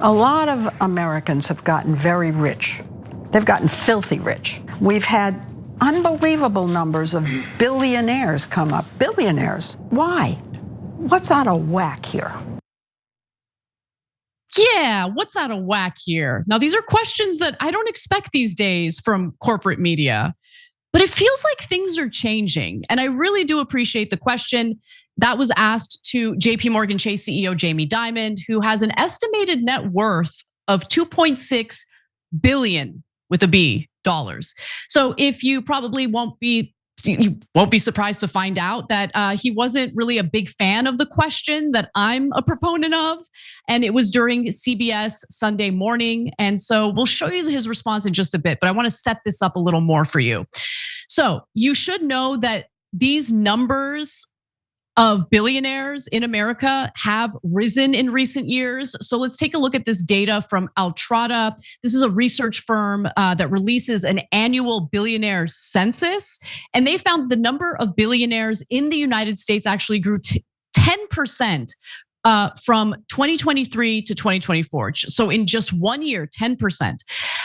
A lot of Americans have gotten very rich. They've gotten filthy rich. We've had unbelievable numbers of billionaires come up. Billionaires. Why? What's out of whack here? Yeah, what's out of whack here? Now, these are questions that I don't expect these days from corporate media, but it feels like things are changing. And I really do appreciate the question that was asked to JP Morgan Chase CEO Jamie Dimon, who has an estimated net worth of 2.6 billion with a B dollars. So if you probably won't be surprised to find out that he wasn't really a big fan of the question that I'm a proponent of. And it was during CBS Sunday Morning. And so we'll show you his response in just a bit, but I want to set this up a little more for you. So you should know that these numbers of billionaires in America have risen in recent years. So let's take a look at this data from Altrata. This is a research firm that releases an annual billionaire census. And they found the number of billionaires in the United States actually grew 10% from 2023 to 2024. So in just 1 year, 10%.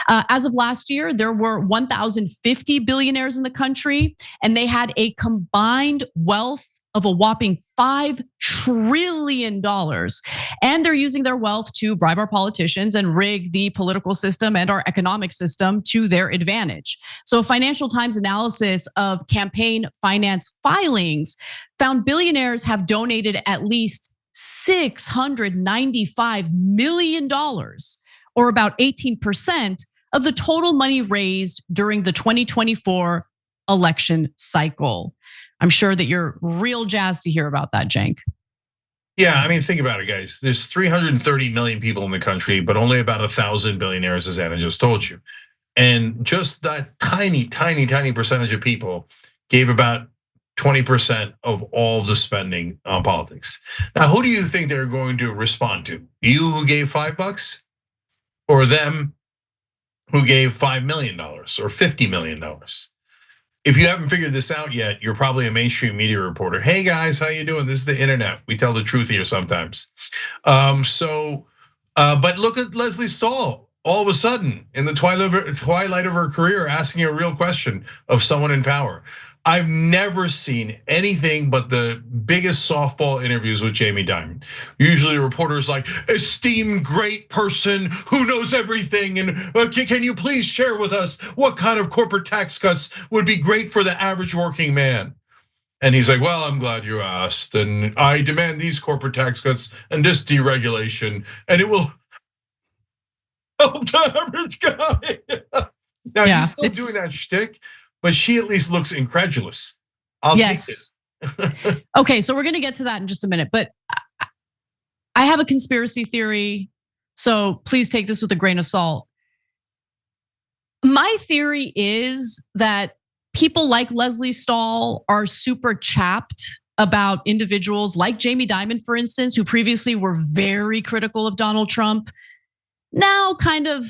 As of last year, there were 1,050 billionaires in the country, and they had a combined wealth of a whopping $5 trillion. And they're using their wealth to bribe our politicians and rig the political system and our economic system to their advantage. So a Financial Times analysis of campaign finance filings found billionaires have donated at least $695 million, or about 18% of the total money raised during the 2024 election cycle. I'm sure that you're real jazzed to hear about that, Cenk. Yeah, I mean, think about it, guys. There's 330 million people in the country, but only about 1,000 billionaires, as Anna just told you. And just that tiny percentage of people gave about 20% of all the spending on politics. Now, who do you think they're going to respond to? You who gave $5, or them who gave $5 million or $50 million? If you haven't figured this out yet, you're probably a mainstream media reporter. Hey guys, how you doing? This is the internet. We tell the truth here sometimes. But look at Leslie Stahl. All of a sudden, in the twilight of her career, asking a real question of someone in power. I've never seen anything but the biggest softball interviews with Jamie Dimon. Usually reporters like, esteemed great person who knows everything, and can you please share with us what kind of corporate tax cuts would be great for the average working man? And he's like, well, I'm glad you asked, and I demand these corporate tax cuts and this deregulation, and it will help the average guy. Now he's still doing that shtick, but she at least looks incredulous. Yes. Okay, so we're gonna get to that in just a minute, but I have a conspiracy theory, so please take this with a grain of salt. My theory is that people like Leslie Stahl are super chapped about individuals like Jamie Dimon, for instance, who previously were very critical of Donald Trump, now kind of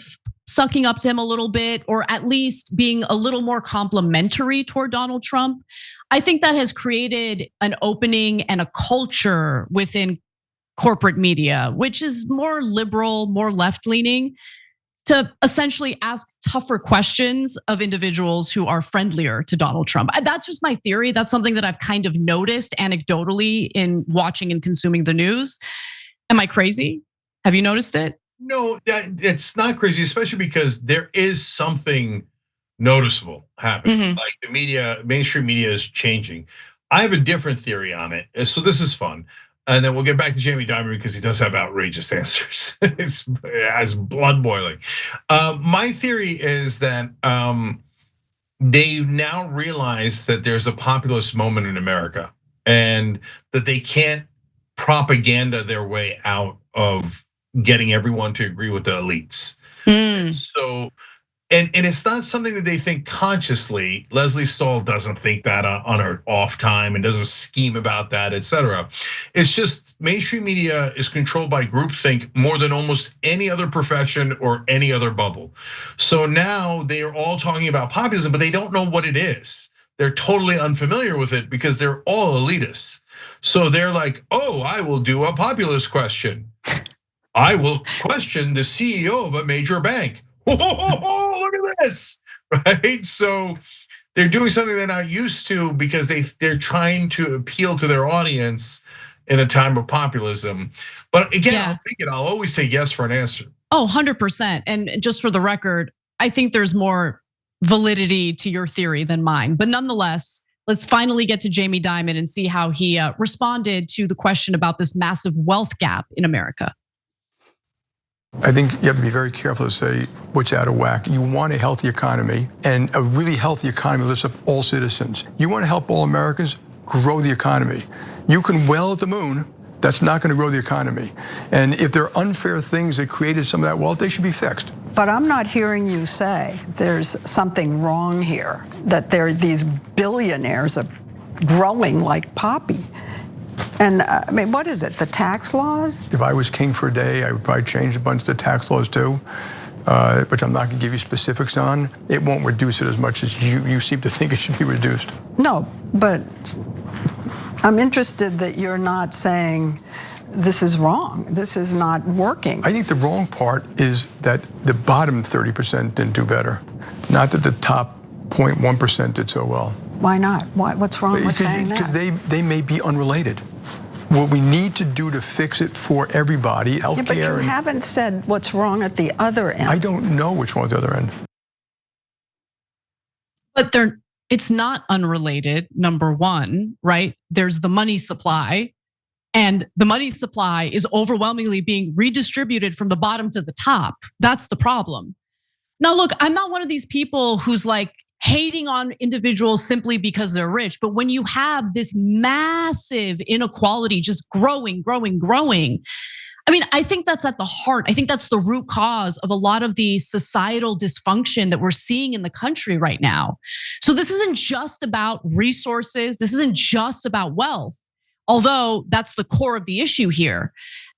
sucking up to him a little bit, or at least being a little more complimentary toward Donald Trump. I think that has created an opening and a culture within corporate media, which is more liberal, more left-leaning, to essentially ask tougher questions of individuals who are friendlier to Donald Trump. That's just my theory. That's something that I've kind of noticed anecdotally in watching and consuming the news. Am I crazy? Have you noticed it? No, it's not crazy, especially because there is something noticeable happening. Like the media, mainstream media is changing. I have a different theory on it, so this is fun. And then we'll get back to Jamie Dimon because he does have outrageous answers. It's blood boiling. My theory is that they now realize that there's a populist moment in America, and that they can't propaganda their way out of getting everyone to agree with the elites. So, and it's not something that they think consciously. Leslie Stahl doesn't think that on her off time and doesn't scheme about that, etc. It's just mainstream media is controlled by groupthink more than almost any other profession or any other bubble. So now they are all talking about populism, but they don't know what it is. They're totally unfamiliar with it because they're all elitists. So they're like, oh, I will do a populist question. I will question the CEO of a major bank. Look at this, right? So they're doing something they're not used to because they're trying to appeal to their audience in a time of populism. But again, I'll take it. I'll always say yes for an answer. Oh, 100%. And just for the record, I think there's more validity to your theory than mine. But nonetheless, let's finally get to Jamie Dimon and see how he responded to the question about this massive wealth gap in America. I think you have to be very careful to say what's out of whack. You want a healthy economy, and a really healthy economy lifts up all citizens. You want to help all Americans grow the economy. You can wail at the moon, that's not going to grow the economy. And if there are unfair things that created some of that wealth, they should be fixed. But I'm not hearing you say there's something wrong here, that these billionaires are growing like poppy. And I mean, what is it, the tax laws? If I was king for a day, I would probably change a bunch of the tax laws too, which I'm not gonna give you specifics on. It won't reduce it as much as you seem to think it should be reduced. No, but I'm interested that you're not saying this is wrong, this is not working. I think the wrong part is that the bottom 30% didn't do better, not that the top 0.1% did so well. Why not? What's wrong with saying that? They may be unrelated. What we need to do to fix it for everybody, healthcare. But you haven't said what's wrong at the other end. I don't know which one's the other end. But it's not unrelated, number one, right? There's the money supply, and the money supply is overwhelmingly being redistributed from the bottom to the top. That's the problem. Now, look, I'm not one of these people who's like hating on individuals simply because they're rich. But when you have this massive inequality just growing, I mean, I think that's at the heart. I think that's the root cause of a lot of the societal dysfunction that we're seeing in the country right now. So this isn't just about resources. This isn't just about wealth, although that's the core of the issue here.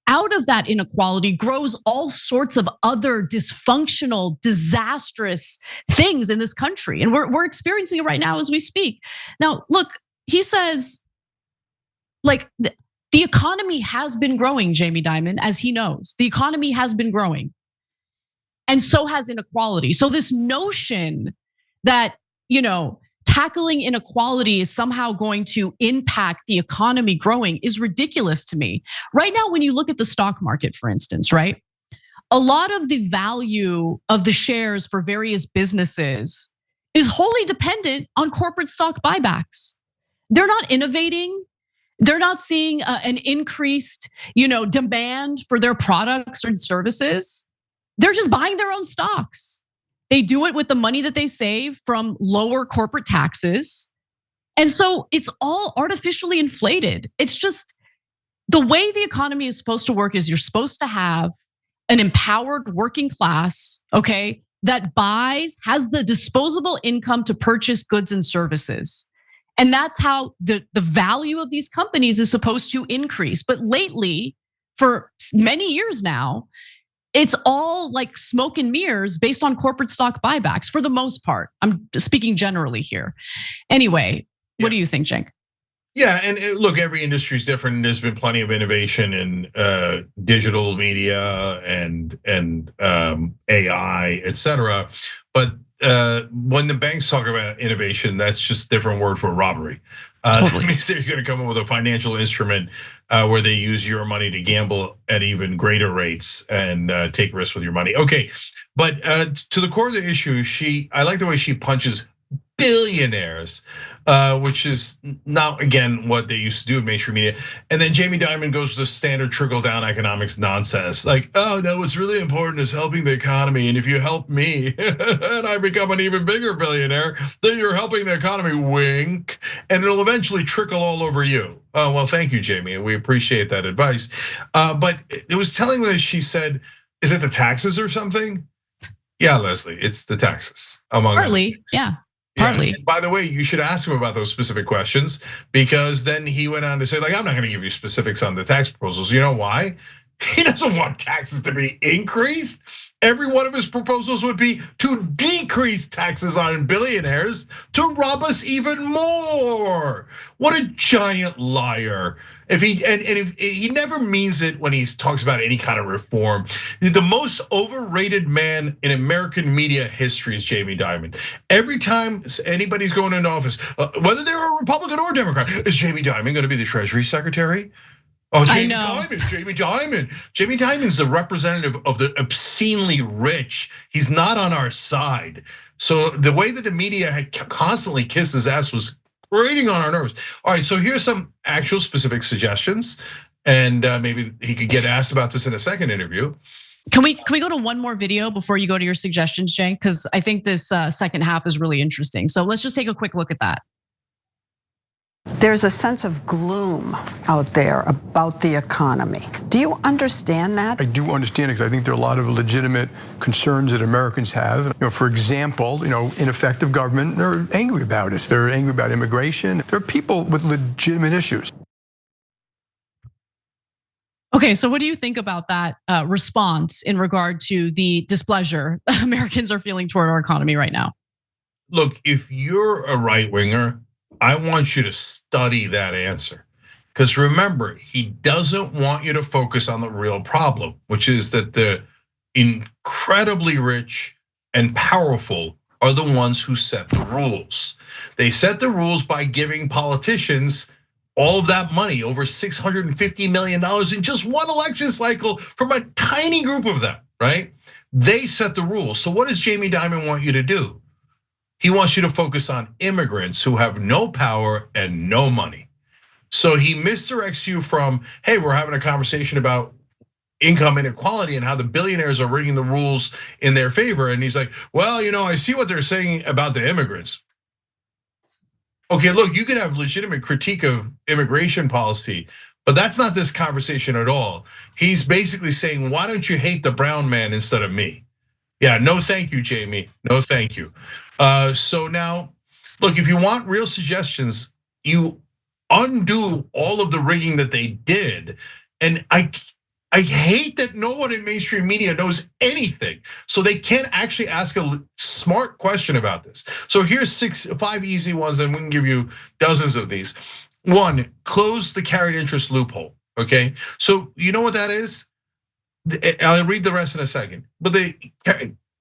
Out of that inequality grows all sorts of other dysfunctional, disastrous things in this country. And we're experiencing it right now as we speak. Now, look, he says, like, the economy has been growing, Jamie Dimon, as he knows. The economy has been growing. And so has inequality. So this notion that, tackling inequality is somehow going to impact the economy growing is ridiculous to me. Right now, when you look at the stock market, for instance, right? A lot of the value of the shares for various businesses is wholly dependent on corporate stock buybacks. They're not innovating. They're not seeing an increased, demand for their products and services. They're just buying their own stocks. They do it with the money that they save from lower corporate taxes. And so it's all artificially inflated. It's just the way the economy is supposed to work is you're supposed to have an empowered working class, okay, that has the disposable income to purchase goods and services. And that's how the value of these companies is supposed to increase. But lately, for many years now, it's all like smoke and mirrors based on corporate stock buybacks for the most part. I'm speaking generally here. Anyway, what do you think, Cenk? Yeah, and look, every industry is different. There's been plenty of innovation in digital media and AI, et cetera. But when the banks talk about innovation, that's just a different word for robbery. Totally. That means they're going to come up with a financial instrument where they use your money to gamble at even greater rates and take risks with your money. Okay, but to the core of the issue, I like the way she punches billionaires, which is not, again, what they used to do in mainstream media. And then Jamie Dimon goes to the standard trickle-down economics nonsense. Like, oh, no, what's really important is helping the economy. And if you help me and I become an even bigger billionaire, then you're helping the economy, wink. And it'll eventually trickle all over you. Oh, well, thank you, Jamie. We appreciate that advice. But it was telling me that she said, is it the taxes or something? Yeah, Leslie, it's the taxes, among Partly, yeah. Partly. Yeah. By the way, you should ask him about those specific questions, because then he went on to say, like, I'm not gonna give you specifics on the tax proposals. You know why? He doesn't want taxes to be increased. Every one of his proposals would be to decrease taxes on billionaires to rob us even more. What a giant liar. If he never means it when he talks about any kind of reform. The most overrated man in American media history is Jamie Dimon. Every time anybody's going into office, whether they're a Republican or Democrat, is Jamie Dimon going to be the Treasury Secretary? Oh, Jamie Dimon. Jamie Dimon's the representative of the obscenely rich. He's not on our side. So the way that the media had constantly kissed his ass was grating on our nerves. All right, so here's some actual specific suggestions, and maybe he could get asked about this in a second interview. Can we go to one more video before you go to your suggestions, Cenk? Because I think this second half is really interesting. So let's just take a quick look at that. There's a sense of gloom out there about the economy. Do you understand that? I do understand it because I think there are a lot of legitimate concerns that Americans have. For example, ineffective government, they're angry about it. They're angry about immigration. There are people with legitimate issues. Okay, so what do you think about that response in regard to the displeasure Americans are feeling toward our economy right now? Look, if you're a right winger, I want you to study that answer. Because remember, he doesn't want you to focus on the real problem, which is that the incredibly rich and powerful are the ones who set the rules. They set the rules by giving politicians all of that money, over $650 million in just one election cycle from a tiny group of them, right? They set the rules. So what does Jamie Dimon want you to do? He wants you to focus on immigrants who have no power and no money. So he misdirects you from, hey, we're having a conversation about income inequality and how the billionaires are rigging the rules in their favor. And he's like, well, I see what they're saying about the immigrants. Okay, look, you can have legitimate critique of immigration policy, but that's not this conversation at all. He's basically saying, why don't you hate the brown man instead of me? Yeah, no thank you, Jamie, no thank you. So now, look, if you want real suggestions, you undo all of the rigging that they did. And I hate that no one in mainstream media knows anything. So they can't actually ask a smart question about this. So here's 5 easy ones, and we can give you dozens of these. One, close the carried interest loophole, okay? So you know what that is? I'll read the rest in a second. But the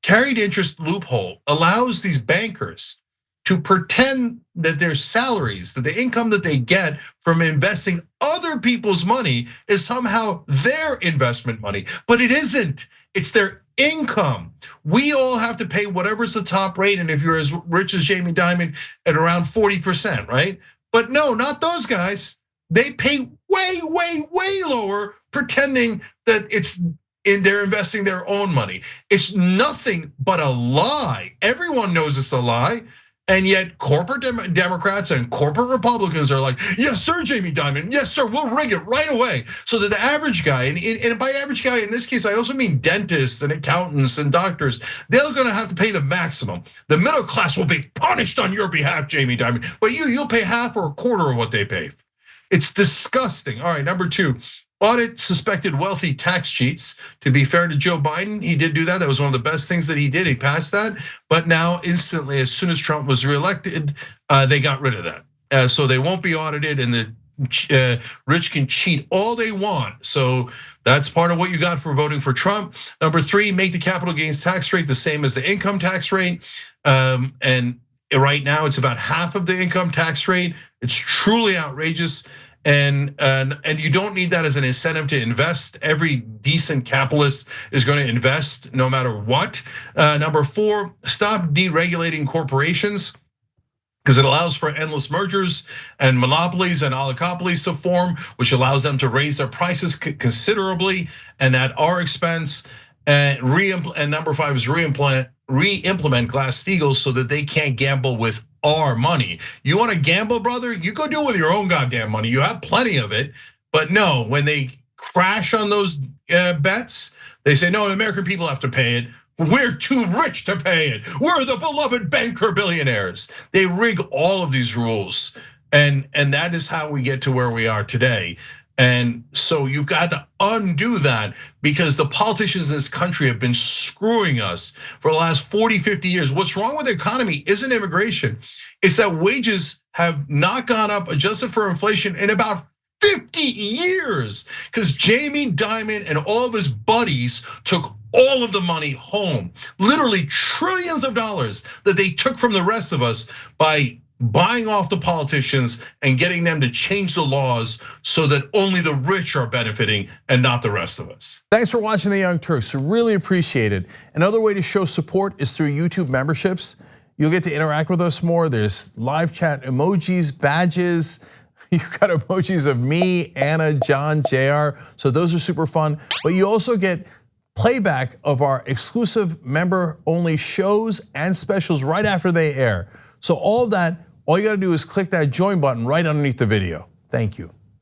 carried interest loophole allows these bankers to pretend that their salaries, that the income that they get from investing other people's money is somehow their investment money, but it isn't. It's their income. We all have to pay whatever's the top rate, and if you're as rich as Jamie Dimon, at around 40%, right? But no, not those guys. They pay way, way, way lower, pretending that they're investing their own money. It's nothing but a lie. Everyone knows it's a lie. And yet corporate Democrats and corporate Republicans are like, yes, sir, Jamie Dimon, yes, sir, we'll rig it right away. So that the average guy, and by average guy in this case, I also mean dentists and accountants and doctors, they're gonna have to pay the maximum. The middle class will be punished on your behalf, Jamie Dimon, but you'll pay half or a quarter of what they pay. It's disgusting. All right, number 2. Audit suspected wealthy tax cheats. To be fair to Joe Biden, he did do that. That was one of the best things that he did. He passed that. But now instantly, as soon as Trump was reelected, they got rid of that. So they won't be audited, and the rich can cheat all they want. So that's part of what you got for voting for Trump. Number 3, make the capital gains tax rate the same as the income tax rate. And right now it's about half of the income tax rate. It's truly outrageous. And you don't need that as an incentive to invest. Every decent capitalist is going to invest no matter what. Number 4, stop deregulating corporations, because it allows for endless mergers and monopolies and oligopolies to form, which allows them to raise their prices considerably and at our expense. And number 5 is re-implement Glass-Steagall so that they can't gamble with our money. You want to gamble, brother? You go do it with your own goddamn money. You have plenty of it. But no, when they crash on those bets, they say, no, the American people have to pay it. We're too rich to pay it. We're the beloved banker billionaires. They rig all of these rules. And that is how we get to where we are today. And so you've got to undo that, because the politicians in this country have been screwing us for the last 40, 50 years. What's wrong with the economy isn't immigration. It's that wages have not gone up, adjusted for inflation, in about 50 years, because Jamie Dimon and all of his buddies took all of the money home, literally trillions of dollars that they took from the rest of us by buying off the politicians and getting them to change the laws so that only the rich are benefiting and not the rest of us. Thanks for watching the Young Turks, really appreciate it. Another way to show support is through YouTube memberships. You'll get to interact with us more. There's live chat emojis, badges. You've got emojis of me, Anna, John, JR. So those are super fun. But you also get playback of our exclusive member-only shows and specials right after they air. So all of that, all you gotta do is click that join button right underneath the video. Thank you.